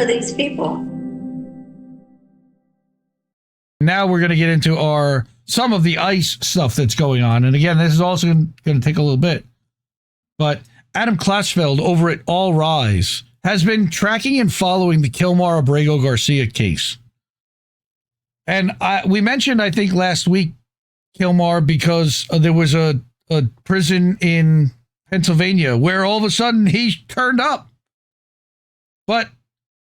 are these people? Now we're going to get into some of the ICE stuff that's going on. And again, this is also going to take a little bit. But Adam Klasfeld over at All Rise has been tracking and following the Kilmar Abrego Garcia case. And we mentioned, I think, last week, Kilmar, because there was a prison in Pennsylvania where all of a sudden he turned up. But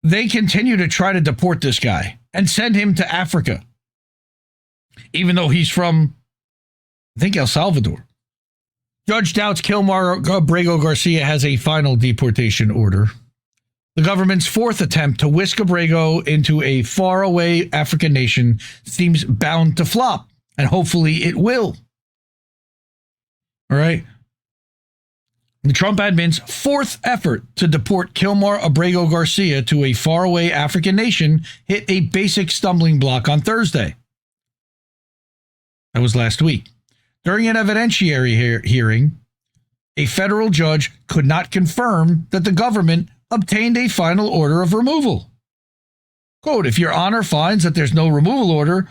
they continue to try to deport this guy and send him to Africa, even though he's from, I think, El Salvador. Judge doubts Kilmar Abrego Garcia has a final deportation order. The government's fourth attempt to whisk Abrego into a faraway African nation seems bound to flop, and hopefully it will. All right. The Trump admin's fourth effort to deport Kilmar Abrego Garcia to a faraway African nation hit a basic stumbling block on Thursday. That was last week. During an evidentiary hearing, a federal judge could not confirm that the government obtained a final order of removal. Quote, if your honor finds that there's no removal order,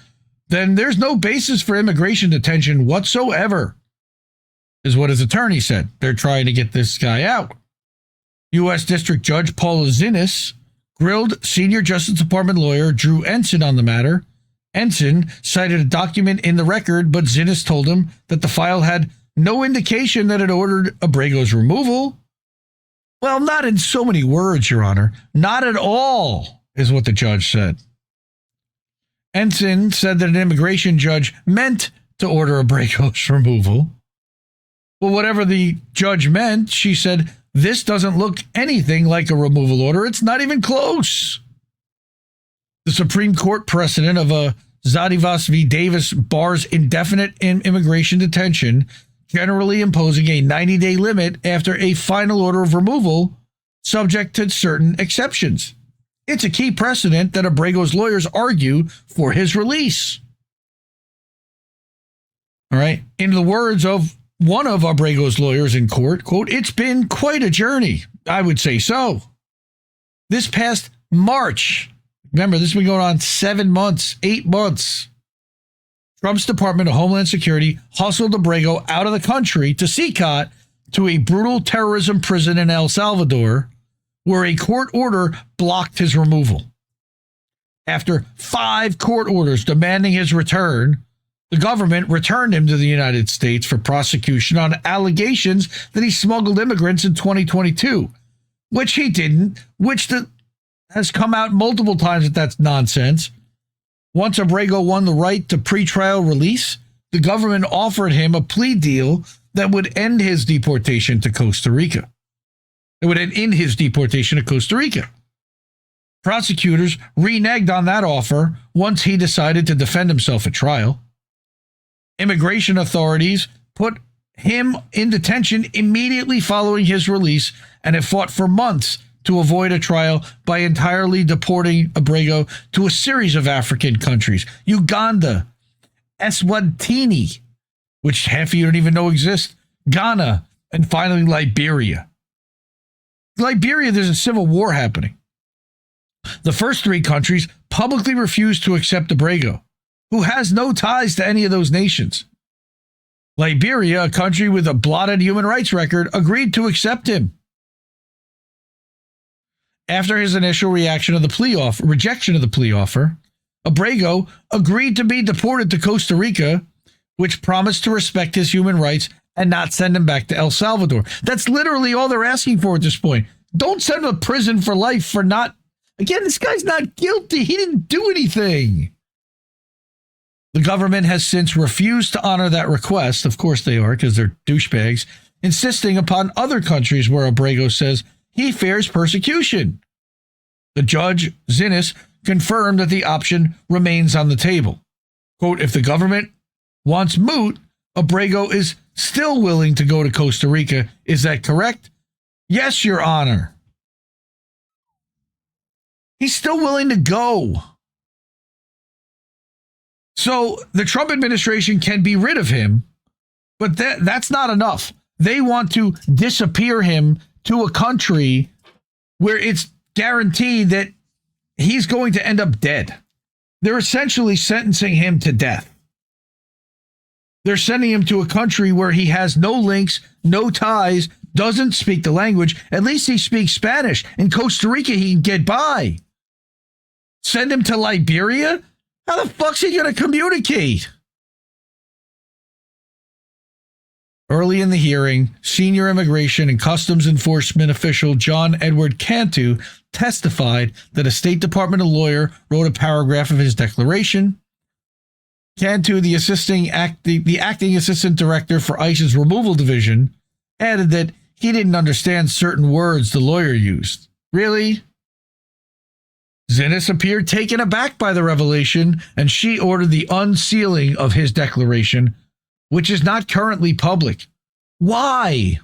then there's no basis for immigration detention whatsoever, is what his attorney said. They're trying to get this guy out. U.S. District Judge Paula Zinnes grilled Senior Justice Department lawyer Drew Ensign on the matter. Ensign cited a document in the record, but Zinnes told him that the file had no indication that it ordered Abrego's removal. Well, not in so many words, Your Honor. Not at all, is what the judge said. Ensign said that an immigration judge meant to order Abrego's removal. Well, whatever the judge meant, she said, this doesn't look anything like a removal order. It's not even close. The Supreme Court precedent of a Zadivas v. Davis bars indefinite immigration detention, generally imposing a 90-day limit after a final order of removal, subject to certain exceptions. It's a key precedent that Abrego's lawyers argue for his release. All right. In the words of one of Abrego's lawyers in court, quote, it's been quite a journey. I would say so. This past March, remember, this has been going on 7 months, 8 months. Trump's Department of Homeland Security hustled Abrego out of the country to CCOT to a brutal terrorism prison in El Salvador, where a court order blocked his removal. After 5 court orders demanding his return, the government returned him to the United States for prosecution on allegations that he smuggled immigrants in 2022, which he didn't, has come out multiple times that that's nonsense. Once Abrego won the right to pretrial release, the government offered him a plea deal that would end his deportation to Costa Rica. It would end his deportation to Costa Rica. Prosecutors reneged on that offer once he decided to defend himself at trial. Immigration authorities put him in detention immediately following his release and have fought for months to avoid a trial by entirely deporting Abrego to a series of African countries. Uganda, Eswatini, which half of you don't even know exist, Ghana, and finally Liberia. Liberia, there's a civil war happening. The first 3 countries publicly refused to accept Abrego, who has no ties to any of those nations. Liberia, a country with a blotted human rights record, agreed to accept him. After his initial rejection of the plea offer, Abrego agreed to be deported to Costa Rica, which promised to respect his human rights and not send him back to El Salvador. That's literally all they're asking for at this point. Don't send him to prison for life for not... Again, this guy's not guilty. He didn't do anything. The government has since refused to honor that request. Of course they are, because they're douchebags, insisting upon other countries where Abrego says he fears persecution. The judge, Zinnes, confirmed that the option remains on the table. Quote, if the government wants moot, Abrego is still willing to go to Costa Rica. Is that correct? Yes, Your Honor. He's still willing to go. So the Trump administration can be rid of him, but that's not enough. They want to disappear him to a country where it's guaranteed that he's going to end up dead. They're essentially sentencing him to death. They're sending him to a country where he has no links, no ties, doesn't speak the language. At least he speaks Spanish. In Costa Rica, he can get by. Send him to Liberia? How the fuck's he going to communicate? Early in the hearing, senior immigration and customs enforcement official John Edward Cantu testified that a State Department lawyer wrote a paragraph of his declaration. Cantu, the acting assistant director for ICE's removal division, added that he didn't understand certain words the lawyer used. Really? Zinnes appeared taken aback by the revelation, and she ordered the unsealing of his declaration, which is not currently public. Why?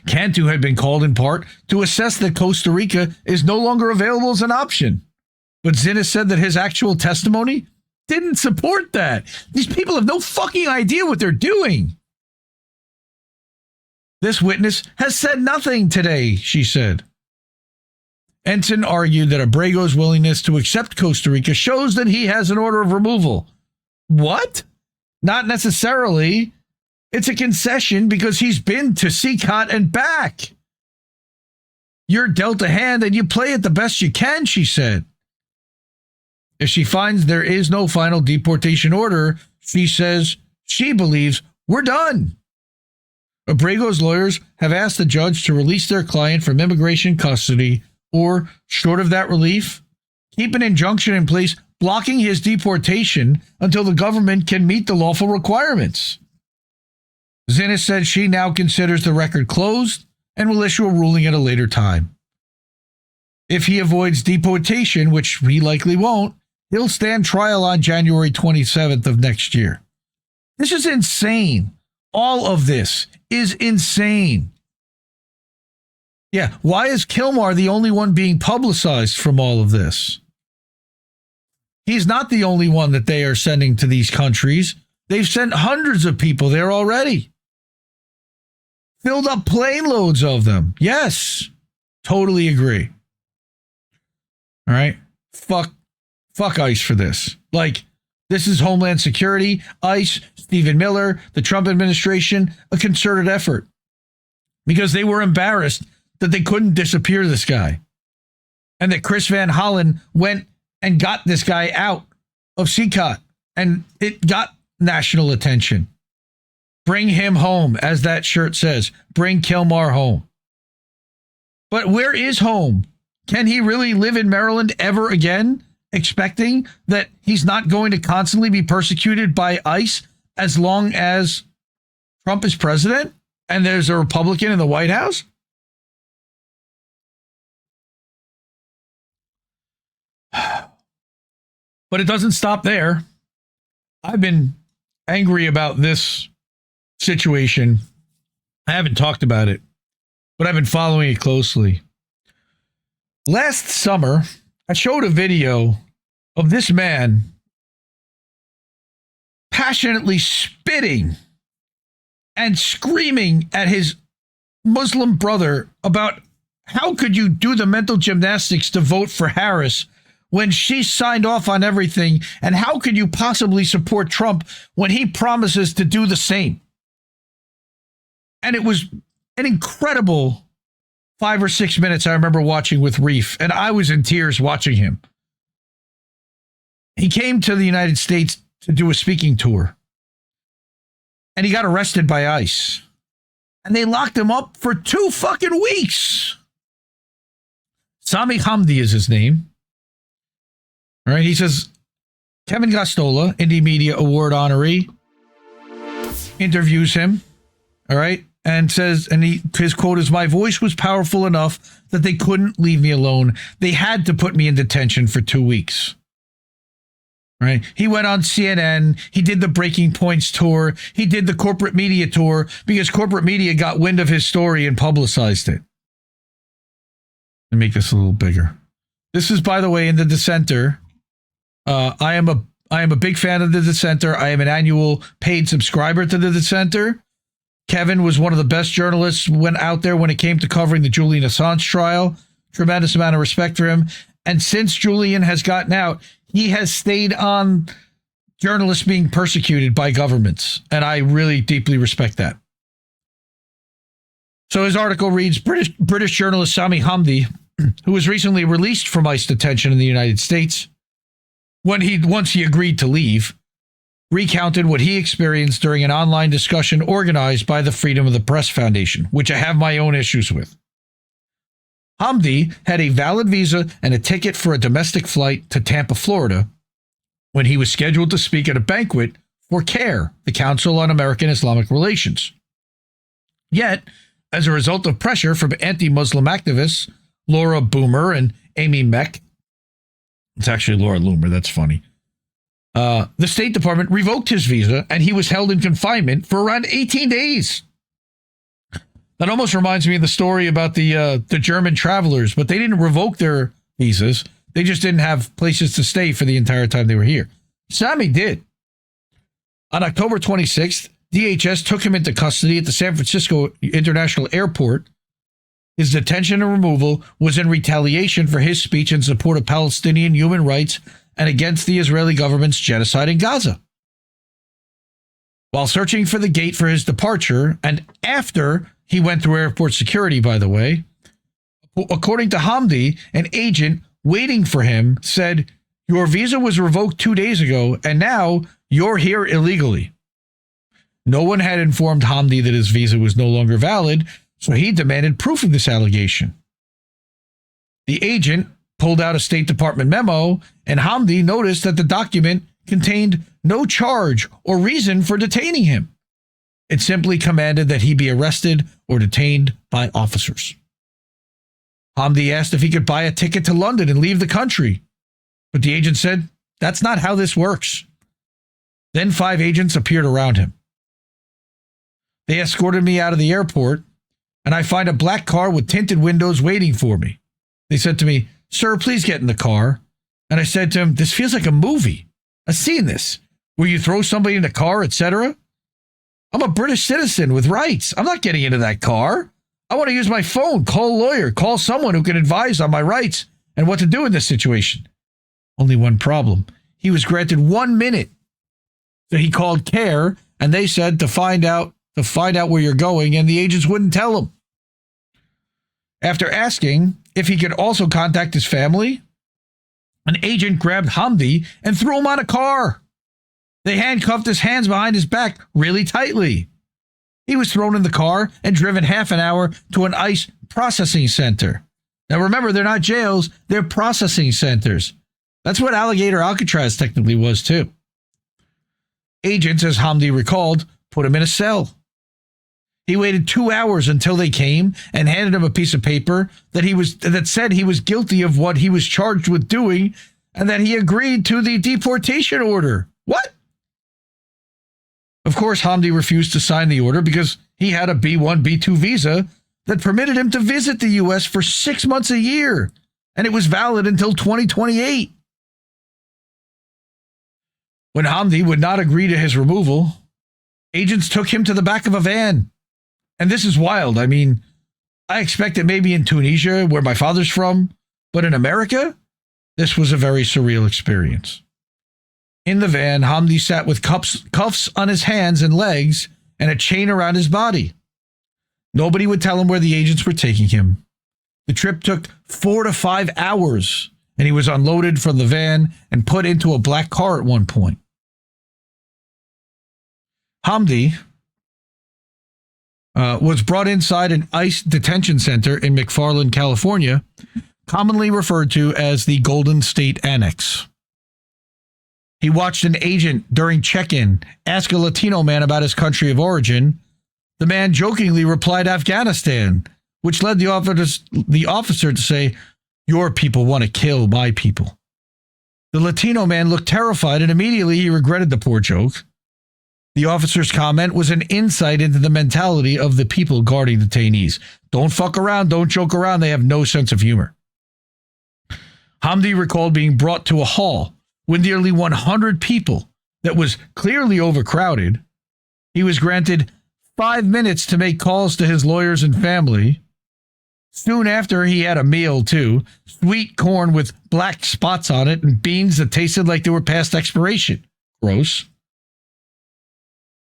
Cantu had been called in part to assess that Costa Rica is no longer available as an option. But Zinnes said that his actual testimony didn't support that. These people have no fucking idea what they're doing. This witness has said nothing today, she said. Ensign argued that Abrego's willingness to accept Costa Rica shows that he has an order of removal. What? Not necessarily. It's a concession because he's been to CCOT and back. You're dealt a hand and you play it the best you can, she said. If she finds there is no final deportation order, she says she believes we're done. Abrego's lawyers have asked the judge to release their client from immigration custody or, short of that relief, keep an injunction in place blocking his deportation until the government can meet the lawful requirements. Zinnes said she now considers the record closed and will issue a ruling at a later time. If he avoids deportation, which he likely won't, he'll stand trial on January 27th of next year. This is insane. All of this is insane. Yeah, why is Kilmar the only one being publicized from all of this? He's not the only one that they are sending to these countries. They've sent hundreds of people there already. Filled up plane loads of them. Yes, totally agree. All right, fuck ICE for this. Like, this is Homeland Security, ICE, Stephen Miller, the Trump administration, a concerted effort. Because they were embarrassed that they couldn't disappear this guy. And that Chris Van Hollen went and got this guy out of CCOT. And it got national attention. Bring him home, as that shirt says. Bring Kilmar home. But where is home? Can he really live in Maryland ever again, expecting that he's not going to constantly be persecuted by ICE as long as Trump is president and there's a Republican in the White House? But it doesn't stop there. I've been angry about this situation. I haven't talked about it, but I've been following it closely. Last summer, I showed a video of this man passionately spitting and screaming at his Muslim brother about how could you do the mental gymnastics to vote for Harris when she signed off on everything, and how could you possibly support Trump when he promises to do the same? And it was an incredible 5 or 6 minutes I remember watching with Reef, and I was in tears watching him. He came to the United States to do a speaking tour, and he got arrested by ICE, and they locked him up for 2 fucking weeks. Sami Hamdi is his name. All right, he says, Kevin Gosztola, Indie Media Award honoree, interviews him, all right, and says, and his quote is, "My voice was powerful enough that they couldn't leave me alone. They had to put me in detention for 2 weeks." Right? He went on CNN. He did the Breaking Points tour. He did the corporate media tour because corporate media got wind of his story and publicized it. Let me make this a little bigger. This is, by the way, in The Dissenter. I am a big fan of The Dissenter. I am an annual paid subscriber to The Dissenter. Kevin was one of the best journalists went out there when it came to covering the Julian Assange trial. Tremendous amount of respect for him. And since Julian has gotten out, he has stayed on journalists being persecuted by governments. And I really deeply respect that. So his article reads, British journalist Sami Hamdi, who was recently released from ICE detention in the United States, once he agreed to leave, recounted what he experienced during an online discussion organized by the Freedom of the Press Foundation, which I have my own issues with. Hamdi had a valid visa and a ticket for a domestic flight to Tampa, Florida, when he was scheduled to speak at a banquet for CARE, the Council on American Islamic Relations. Yet, as a result of pressure from anti-Muslim activists Laura Boomer and Amy Meck, it's actually Laura Loomer, that's funny, the State Department revoked his visa and he was held in confinement for around 18 days. That almost reminds me of the story about the German travelers, but they didn't revoke their visas. They just didn't have places to stay for the entire time they were here. Sami did. On October 26th, DHS took him into custody at the San Francisco International Airport. His detention and removal was in retaliation for his speech in support of Palestinian human rights and against the Israeli government's genocide in Gaza. While searching for the gate for his departure, and after he went through airport security, by the way, according to Hamdi, an agent waiting for him said, "Your visa was revoked 2 days ago, and now you're here illegally." No one had informed Hamdi that his visa was no longer valid, so he demanded proof of this allegation. The agent pulled out a State Department memo, and Hamdi noticed that the document contained no charge or reason for detaining him. It simply commanded that he be arrested or detained by officers. Hamdi asked if he could buy a ticket to London and leave the country, but the agent said, "That's not how this works." Then 5 agents appeared around him. They escorted me out of the airport, and I find a black car with tinted windows waiting for me. They said to me, "Sir, please get in the car." And I said to him, "This feels like a movie. I've seen this, where you throw somebody in the car, etc. I'm a British citizen with rights. I'm not getting into that car. I want to use my phone, call a lawyer, call someone who can advise on my rights and what to do in this situation." Only one problem. He was granted 1 minute. So he called CARE, and they said to find out where you're going, and the agents wouldn't tell him. After asking if he could also contact his family, an agent grabbed Hamdi and threw him on a car. They handcuffed his hands behind his back really tightly. He was thrown in the car and driven half an hour to an ICE processing center. Now remember, they're not jails, they're processing centers. That's what Alligator Alcatraz technically was too. Agents, as Hamdi recalled, put him in a cell. He waited 2 hours until they came and handed him a piece of paper that said he was guilty of what he was charged with doing and that he agreed to the deportation order. What? Of course, Hamdi refused to sign the order because he had a B1, B2 visa that permitted him to visit the U.S. for 6 months a year, and it was valid until 2028. When Hamdi would not agree to his removal, agents took him to the back of a van. And this is wild. I mean, I expected maybe in Tunisia, where my father's from, but in America, this was a very surreal experience. In the van, Hamdi sat with cuffs on his hands and legs and a chain around his body. Nobody would tell him where the agents were taking him. The trip took 4 to 5 hours, and he was unloaded from the van and put into a black car at one point. Hamdi was brought inside an ICE detention center in McFarland, California, commonly referred to as the Golden State Annex. He watched an agent during check-in ask a Latino man about his country of origin. The man jokingly replied Afghanistan, which led the officer to say, "Your people want to kill my people." The Latino man looked terrified and immediately he regretted the poor joke. The officer's comment was an insight into the mentality of the people guarding detainees. Don't fuck around, don't joke around, they have no sense of humor. Hamdi recalled being brought to a hall with nearly 100 people that was clearly overcrowded. He was granted 5 minutes to make calls to his lawyers and family. Soon after, he had a meal, too. Sweet corn with black spots on it and beans that tasted like they were past expiration. Gross.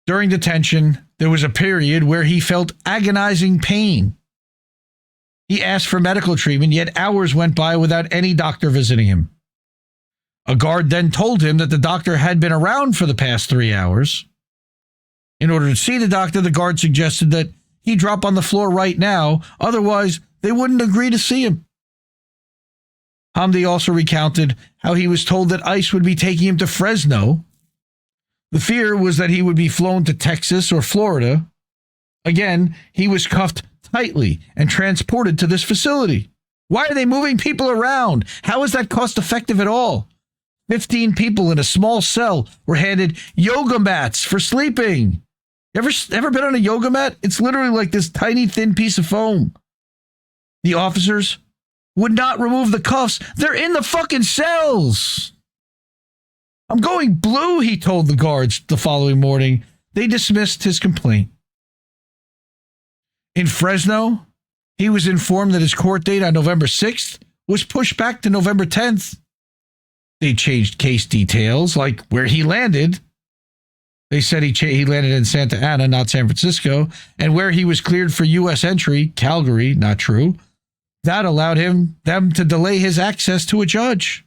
During detention, there was a period where he felt agonizing pain. He asked for medical treatment, yet hours went by without any doctor visiting him. A guard then told him that the doctor had been around for the past 3 hours. In order to see the doctor, the guard suggested that he drop on the floor right now, otherwise they wouldn't agree to see him. Hamdi also recounted how he was told that ICE would be taking him to Fresno. The fear was that he would be flown to Texas or Florida. Again, he was cuffed tightly and transported to this facility. Why are they moving people around? How is that cost effective at all? 15 people in a small cell were handed yoga mats for sleeping. Ever been on a yoga mat? It's literally like this tiny thin piece of foam. The officers would not remove the cuffs. They're in the fucking cells. I'm going blue, he told the guards the following morning. They dismissed his complaint. In Fresno, he was informed that his court date on November 6th was pushed back to November 10th. They changed case details, like where he landed. They said he landed in Santa Ana, not San Francisco, and where he was cleared for U.S. entry, Calgary, not true. That allowed them to delay his access to a judge.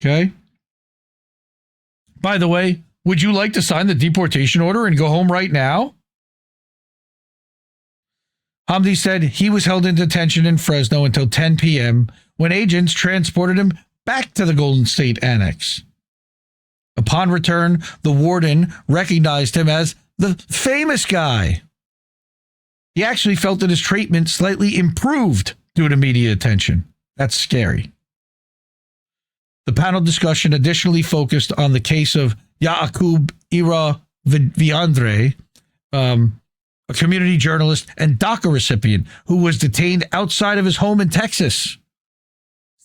Okay? By the way, would you like to sign the deportation order and go home right now? Hamdi said he was held in detention in Fresno until 10 p.m. when agents transported him back to the Golden State Annex. Upon return, the warden recognized him as the famous guy. He actually felt that his treatment slightly improved due to media attention. That's scary. The panel discussion additionally focused on the case of Yaakub Ira Viandre, a community journalist and DACA recipient who was detained outside of his home in Texas.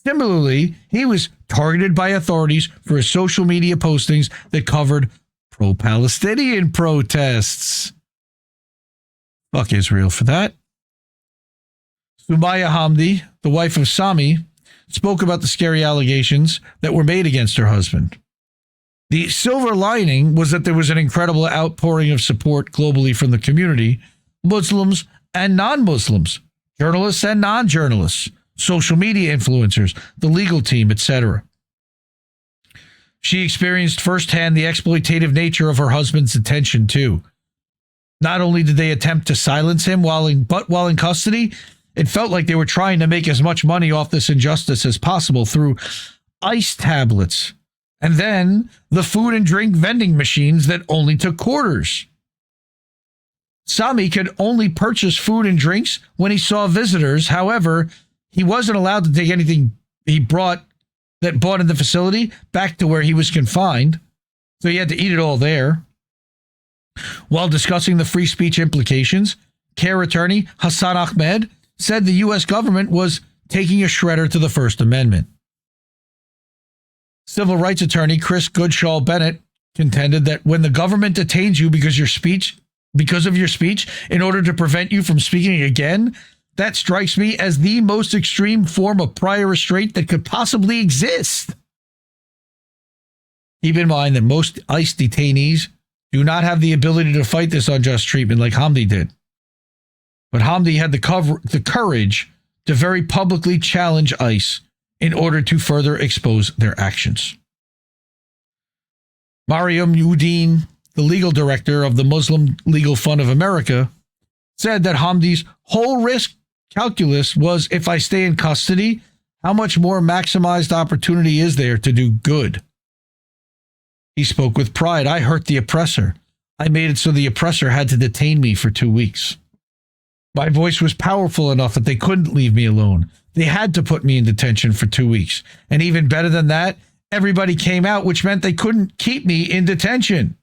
Similarly, he was targeted by authorities for his social media postings that covered pro-Palestinian protests. Fuck Israel for that. Sumaya Hamdi, the wife of Sami, spoke about the scary allegations that were made against her husband. The silver lining was that there was an incredible outpouring of support globally from the community, Muslims and non-Muslims, journalists and non-journalists, social media influencers, the legal team, etc. She experienced firsthand the exploitative nature of her husband's detention, too. Not only did they attempt to silence him while in custody, it felt like they were trying to make as much money off this injustice as possible through ICE tablets, and then the food and drink vending machines that only took quarters. Sami could only purchase food and drinks when he saw visitors. However, he wasn't allowed to take anything he bought in the facility back to where he was confined, so he had to eat it all there. While discussing the free speech implications, CARE attorney Hassan Ahmed said the U.S. government was taking a shredder to the First Amendment. Civil rights attorney Chris Goodshall Bennett contended that when the government detains you because of your speech in order to prevent you from speaking again, that strikes me as the most extreme form of prior restraint that could possibly exist. Keep in mind that most ICE detainees do not have the ability to fight this unjust treatment like Hamdi did. But Hamdi had the courage to very publicly challenge ICE in order to further expose their actions. Mariam Udine, the legal director of the Muslim Legal Fund of America, said that Hamdi's whole risk calculus was, if I stay in custody, how much more maximized opportunity is there to do good? He spoke with pride. I hurt the oppressor. I made it so the oppressor had to detain me for 2 weeks. My voice was powerful enough that they couldn't leave me alone. They had to put me in detention for 2 weeks. And even better than that, everybody came out, which meant they couldn't keep me in detention.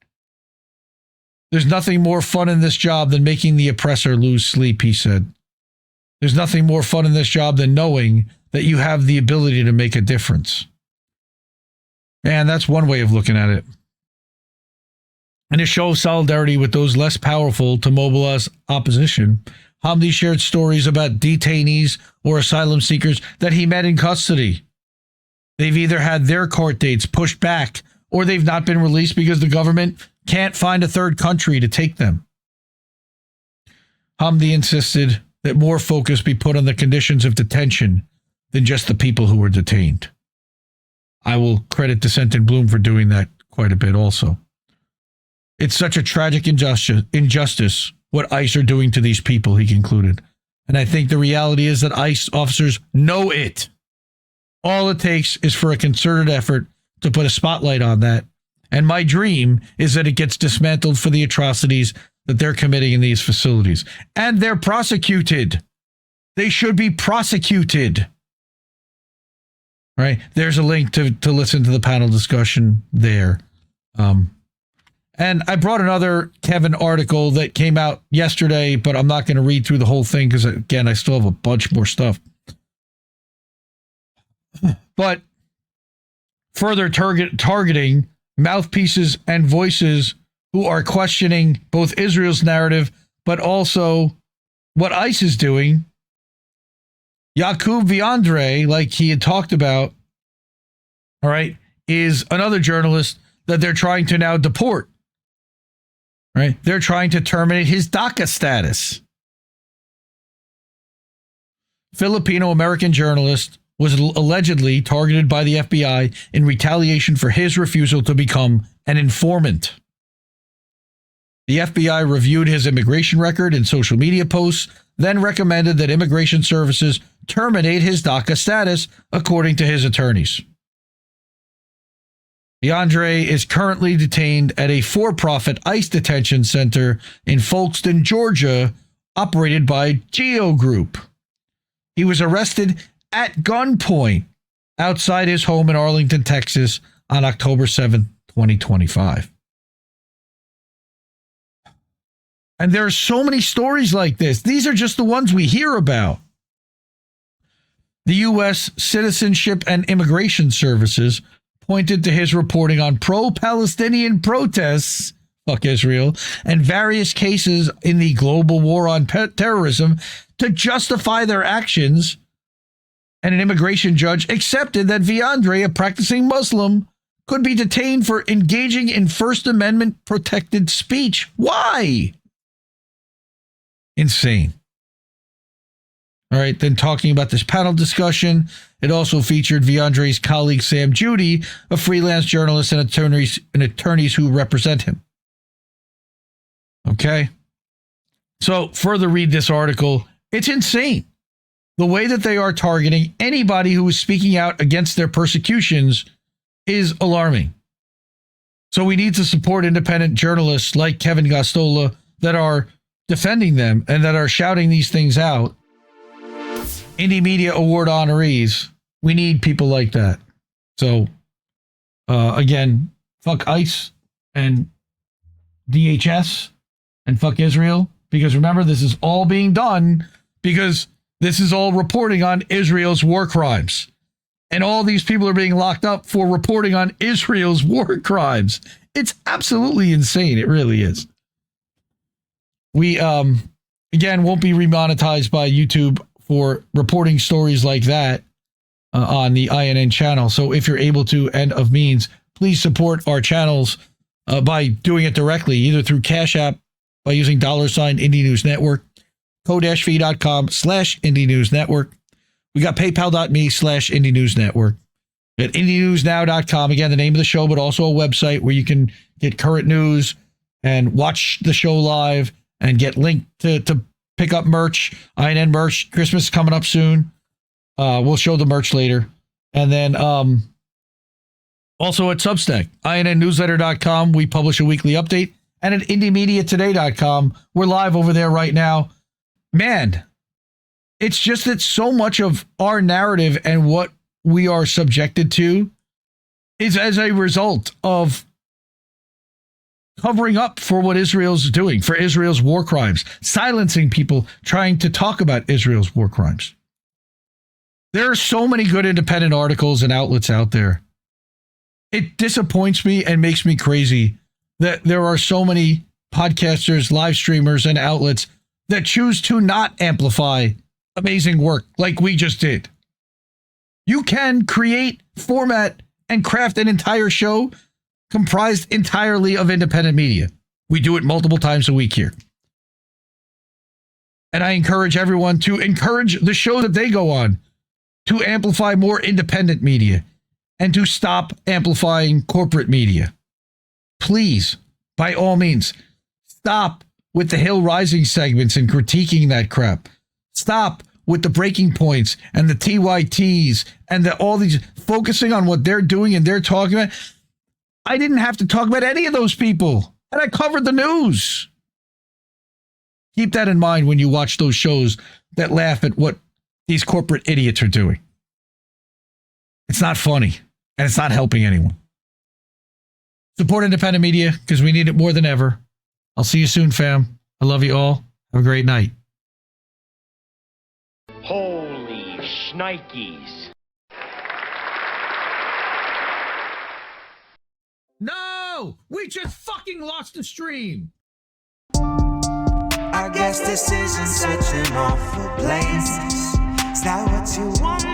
There's nothing more fun in this job than making the oppressor lose sleep, he said. There's nothing more fun in this job than knowing that you have the ability to make a difference. And that's one way of looking at it. In a show of solidarity with those less powerful to mobilize opposition, Hamdi shared stories about detainees or asylum seekers that he met in custody. They've either had their court dates pushed back or they've not been released because the government can't find a third country to take them. Hamdi insisted that more focus be put on the conditions of detention than just the people who were detained. I will credit Dissent in Bloom for doing that quite a bit also. It's such a tragic injustice what ICE are doing to these people, he concluded. And I think the reality is that ICE officers know it. All it takes is for a concerted effort to put a spotlight on that. And my dream is that it gets dismantled for the atrocities that they're committing in these facilities. And they're prosecuted. They should be prosecuted. Right? There's a link to listen to the panel discussion there. And I brought another Kevin article that came out yesterday, but I'm not going to read through the whole thing because, again, I still have a bunch more stuff. But further targeting mouthpieces and voices who are questioning both Israel's narrative, but also what ICE is doing. Yakub Viandre, like he had talked about, all right, is another journalist that they're trying to now deport. Right? They're trying to terminate his DACA status. Filipino-American journalist was allegedly targeted by the FBI in retaliation for his refusal to become an informant. The FBI reviewed his immigration record and social media posts, then recommended that immigration services terminate his DACA status, according to his attorneys. DeAndre is currently detained at a for-profit ICE detention center in Folkestone, Georgia, operated by Geo Group. He was arrested at gunpoint outside his home in Arlington, Texas on October 7, 2025. And there are so many stories like this. These are just the ones we hear about. The U.S. Citizenship and Immigration Services pointed to his reporting on pro-Palestinian protests, fuck Israel, and various cases in the global war on terrorism to justify their actions. And an immigration judge accepted that Viandre, a practicing Muslim, could be detained for engaging in First Amendment protected speech. Why? Insane. All right, then talking about this panel discussion, it also featured Viandre's colleague Sam Judy, a freelance journalist and attorneys who represent him. Okay? So further read this article. It's insane. The way that they are targeting anybody who is speaking out against their persecutions is alarming. So we need to support independent journalists like Kevin Gosztola that are defending them and that are shouting these things out. Indie Media Award honorees. We need people like that. So, again, fuck ICE and DHS and fuck Israel. Because remember, this is all being done because this is all reporting on Israel's war crimes. And all these people are being locked up for reporting on Israel's war crimes. It's absolutely insane. It really is. We, again, won't be remonetized by YouTube for reporting stories like that on the INN channel. So if you're able to and of means, please support our channels by doing it directly, either through Cash App, by using $, Indie News Network, ko-fi.com/Indie News Network. We got paypal.me/Indie News Network. At IndieNewsNow.com, again, the name of the show, but also a website where you can get current news and watch the show live and get linked to pick up merch, INN merch. Christmas is coming up soon. We'll show the merch later. And then also at Substack, INNnewsletter.com, we publish a weekly update. And at IndieMediaToday.com, we're live over there right now. Man, it's just that so much of our narrative and what we are subjected to is as a result of covering up for what Israel's doing, for Israel's war crimes, silencing people trying to talk about Israel's war crimes. There are so many good independent articles and outlets out there. It disappoints me and makes me crazy that there are so many podcasters, live streamers, and outlets that choose to not amplify amazing work like we just did. You can create, format, and craft an entire show comprised entirely of independent media. We do it multiple times a week here. And I encourage everyone to encourage the show that they go on to amplify more independent media and to stop amplifying corporate media. Please, by all means, stop with the Hill Rising segments and critiquing that crap. Stop with the breaking points and the TYTs and all these focusing on what they're doing and they're talking about. I didn't have to talk about any of those people, and I covered the news. Keep that in mind when you watch those shows that laugh at what these corporate idiots are doing. It's not funny, and it's not helping anyone. Support independent media because we need it more than ever. I'll see you soon, fam. I love you all. Have a great night. Holy shnikes. No! We just fucking lost the stream! I guess this isn't such an awful place. Is that what you want?